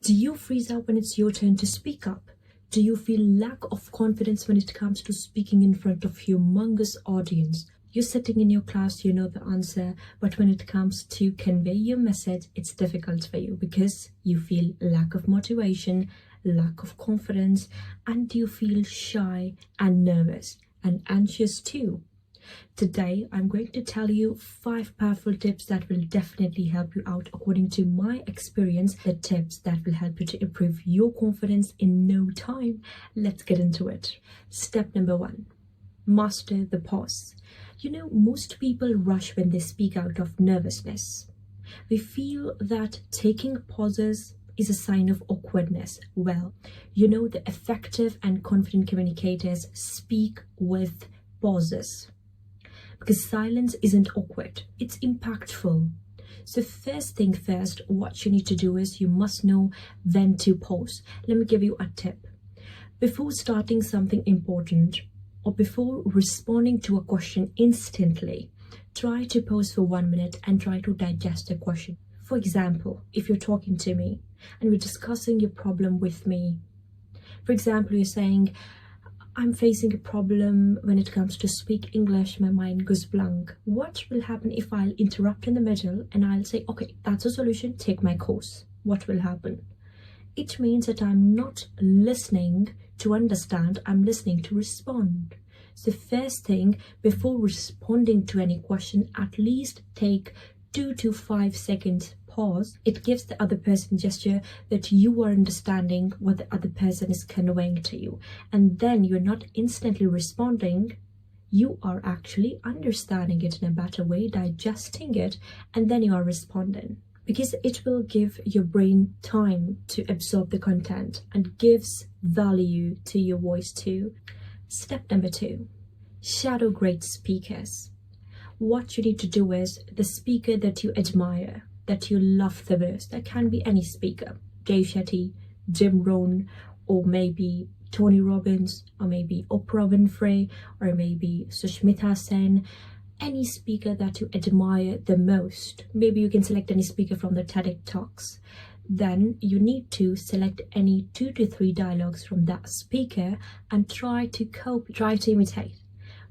Do you freeze out when it's your turn to speak up? Do you feel lack of confidence when it comes to speaking in front of humongous audience? You're sitting in your class, you know the answer, but when it comes to convey your message, it's difficult for you because you feel lack of motivation, lack of confidence, and you feel shy and nervous and anxious too. Today, I'm going to tell you 5 powerful tips that will definitely help you out according to my experience, the tips that will help you to improve your confidence in no time. Let's get into it. Step number 1, master the pause. You know, most people rush when they speak out of nervousness. We feel that taking pauses is a sign of awkwardness. Well, you know, the effective and confident communicators speak with pauses. Because silence isn't awkward, it's impactful. So first thing first, what you need to do is you must know when to pause. Let me give you a tip. Before starting something important or before responding to a question instantly, try to pause for 1 minute and try to digest the question. For example, if you're talking to me and we're discussing your problem with me, for example, you're saying, I'm facing a problem when it comes to speak English, my mind goes blank. What will happen if I'll interrupt in the middle and I'll say, okay, that's a solution, take my course. What will happen? It means that I'm not listening to understand, I'm listening to respond. So first thing, before responding to any question, at least take 2 to 5 seconds pause. It gives the other person gesture that you are understanding what the other person is conveying to you. And then you're not instantly responding, you are actually understanding it in a better way, digesting it, and then you are responding. Because it will give your brain time to absorb the content and gives value to your voice too. Step number 2, shadow great speakers. What you need to do is the speaker that you admire, that you love the most. That can be any speaker, Dave Shetty, Jim Rohn, or maybe Tony Robbins, or maybe Oprah Winfrey, or maybe Sushmita Sen. Any speaker that you admire the most. Maybe you can select any speaker from the TEDx Talks. Then you need to select any 2 to 3 dialogues from that speaker and try to copy, try to imitate.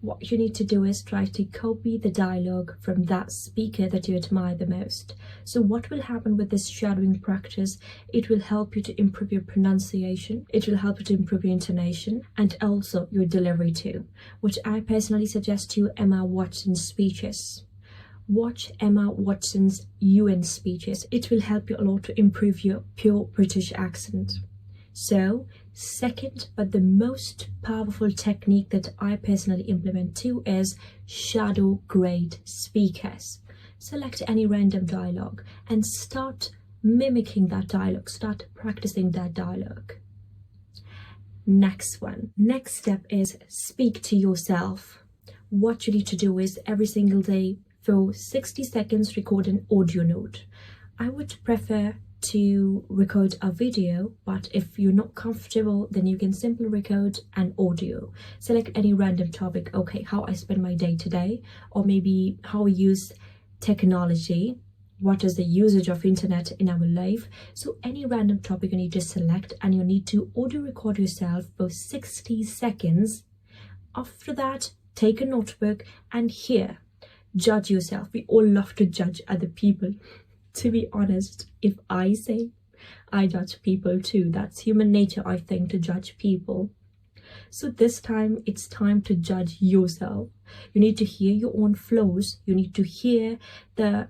What you need to do is try to copy the dialogue from that speaker that you admire the most. So what will happen with this shadowing practice? It will help you to improve your pronunciation. It will help you to improve your intonation and also your delivery too, which I personally suggest to you Emma Watson's speeches. Watch Emma Watson's UN speeches. It will help you a lot to improve your pure British accent. So, second, but the most powerful technique that I personally implement too is shadow great speakers. Select any random dialogue and start mimicking that dialogue, start practicing that dialogue. Next step is speak to yourself. What you need to do is every single day for 60 seconds record an audio note. I would prefer to record a video, but if you're not comfortable, then you can simply record an audio. Select any random topic, okay, how I spend my day today, or maybe how we use technology, what is the usage of internet in our life. So any random topic you need to select and you need to audio record yourself for 60 seconds. After that, take a notebook and here, judge yourself. We all love to judge other people. To be honest, if I say I judge people too, that's human nature, I think, to judge people. So this time, it's time to judge yourself. You need to hear your own flows. You need to hear the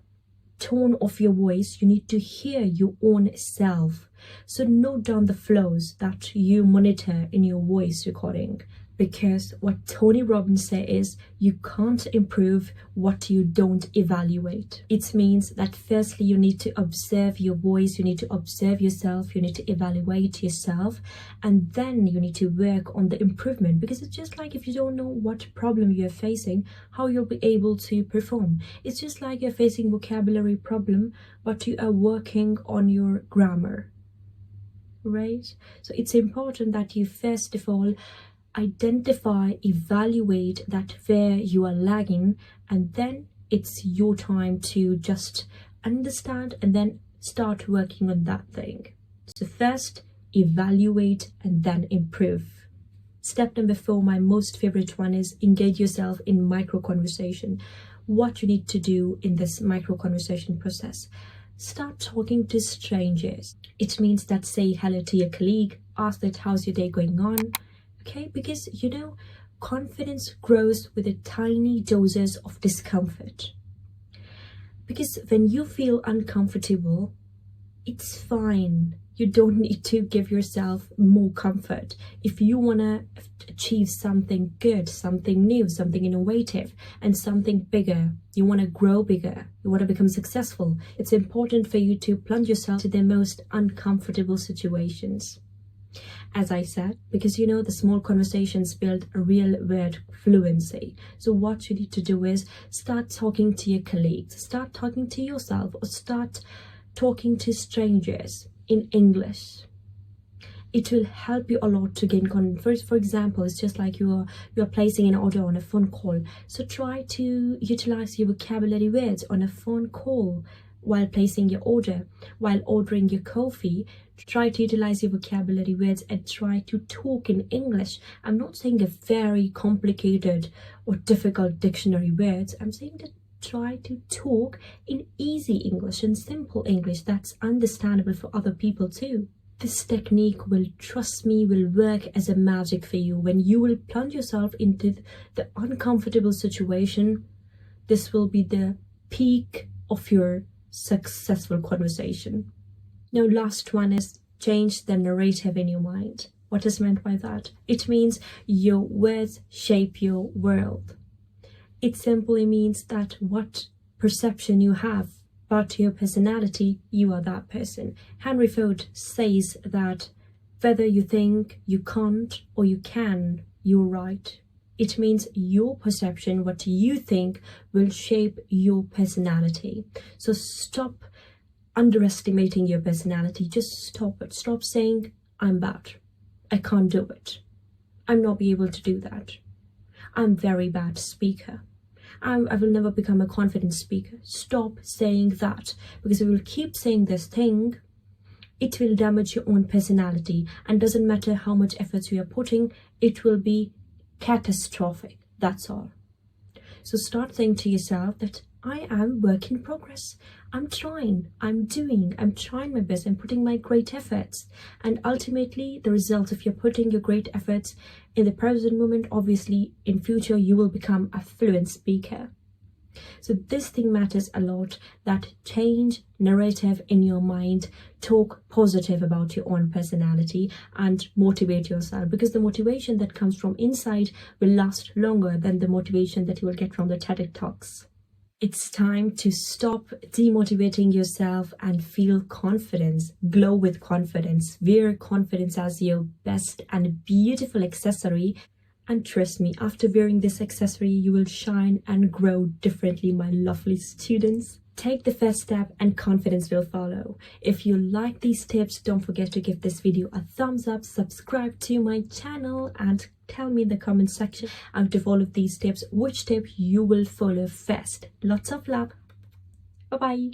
tone of your voice. You need to hear your own self. So note down the flows that you monitor in your voice recording. Because what Tony Robbins says is, you can't improve what you don't evaluate. It means that firstly, you need to observe your voice, you need to observe yourself, you need to evaluate yourself, and then you need to work on the improvement. Because it's just like if you don't know what problem you're facing, how you'll be able to perform. It's just like you're facing vocabulary problem, but you are working on your grammar, right? So it's important that you first of all identify, evaluate that where you are lagging, and then it's your time to just understand and then start working on that thing. So first, evaluate and then improve. Step number 4, my most favorite one, is engage yourself in micro conversation. What you need to do in this micro conversation process: start talking to strangers. It means that say hello to your colleague, ask that how's your day going on, okay? Because confidence grows with the tiny doses of discomfort. Because when you feel uncomfortable, it's fine. You don't need to give yourself more comfort. If you want to achieve something good, something new, something innovative, and something bigger, you want to grow bigger, you want to become successful, it's important for you to plunge yourself to the most uncomfortable situations. As I said, because the small conversations build a real word fluency. So what you need to do is start talking to your colleagues, start talking to yourself, or start talking to strangers in English. It will help you a lot to gain confidence. For example, it's just like you're placing an order on a phone call. So try to utilize your vocabulary words on a phone call while placing your order, while ordering your coffee. Try to utilize your vocabulary words and try to talk in English. I'm not saying a very complicated or difficult dictionary words. I'm saying that try to talk in easy English and simple English that's understandable for other people too. This technique will, trust me, will work as a magic for you. When you will plunge yourself into the uncomfortable situation, this will be the peak of your successful conversation. Now, last one is change the narrative in your mind. What is meant by that? It means your words shape your world. It simply means that what perception you have about your personality, you are that person. Henry Ford says that whether you think you can't or you can, you're right. It means your perception, what you think, will shape your personality. So stop underestimating your personality. Just stop it. Stop saying, I'm bad. I can't do it. I'm not be able to do that. I'm very bad speaker. I will never become a confident speaker. Stop saying that, because if you will keep saying this thing, it will damage your own personality, and doesn't matter how much effort you are putting, it will be catastrophic. That's all. So start saying to yourself that I am work in progress. I'm trying, I'm trying my best, I'm putting my great efforts. And ultimately, the result, if you're putting your great efforts in the present moment, obviously in future, you will become a fluent speaker. So this thing matters a lot, that change narrative in your mind, talk positive about your own personality and motivate yourself, because the motivation that comes from inside will last longer than the motivation that you will get from the TED Talks. It's time to stop demotivating yourself and feel confidence, glow with confidence, wear confidence as your best and beautiful accessory. And trust me, after wearing this accessory, you will shine and grow differently, my lovely students. Take the first step and confidence will follow. If you like these tips, don't forget to give this video a thumbs up, subscribe to my channel, and tell me in the comment section out of all of these tips, which tip you will follow first. Lots of love. Bye-bye.